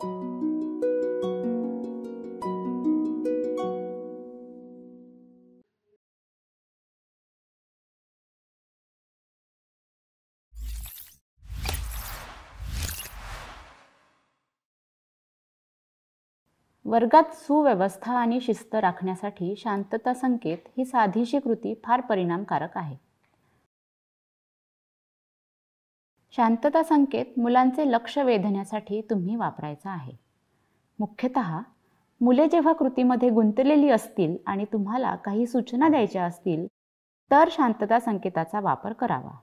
वर्गात सुव्यवस्था आणि शिस्त राखण्यासाठी शांतता संकेत ही साधीशी कृती फार परिणामकारक आहे. शांतता संकेत मुलांचे लक्ष वेधण्यासाठी तुम्ही वापरायचा आहे. मुख्यतः मुले जेव्हा कृतीमध्ये गुंतलेली असतील आणि तुम्हाला काही सूचना द्यायच्या असतील तर शांतता संकेताचा वापर करावा.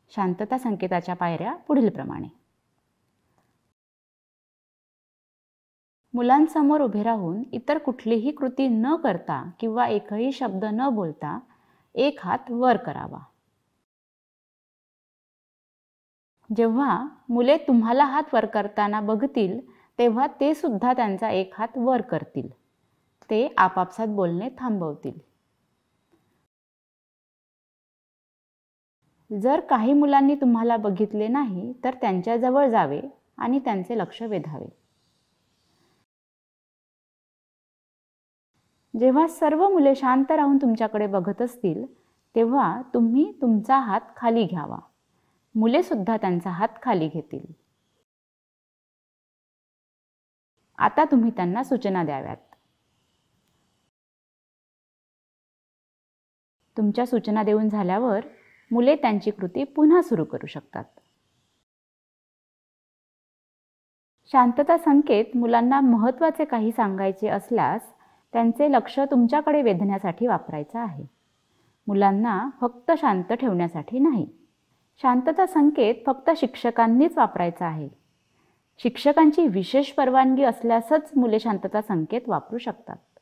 शांतता संकेताच्या पायऱ्या पुढीलप्रमाणे. मुलांसमोर उभे राहून इतर कुठलीही कृती न करता किंवा एकही शब्द न बोलता एक हात वर करावा. जेव्हा मुले तुम्हाला हात वर करताना बघतील तेव्हा ते सुद्धा त्यांचा एक हात वर करतील. ते आपापसात बोलणे थांबवतील. जर काही मुलांनी तुम्हाला बघितले नाही तर त्यांच्याजवळ जावे आणि त्यांचे लक्ष वेधावे. जेव्हा सर्व मुले शांत राहून तुमच्याकडे बघत असतील तेव्हा तुम्ही तुमचा हात खाली घ्यावा. मुले सुद्धा त्यांचा हात खाली घेतील. आता तुम्ही त्यांना सूचना द्याव्यात. तुमच्या सूचना देऊन झाल्यावर मुले त्यांची कृती पुन्हा सुरू करू शकतात. शांतता संकेत मुलांना महत्त्वाचे काही सांगायचे असल्यास त्यांचे लक्ष तुमच्याकडे वेधण्यासाठी वापरायचा आहे. मुलांना फक्त शांत ठेवण्यासाठी नाही. शांतता संकेत फक्त शिक्षकांनीच वापरायचा आहे. शिक्षकांची विशेष परवानगी असल्यासच मुले शांतता संकेत वापरू शकतात.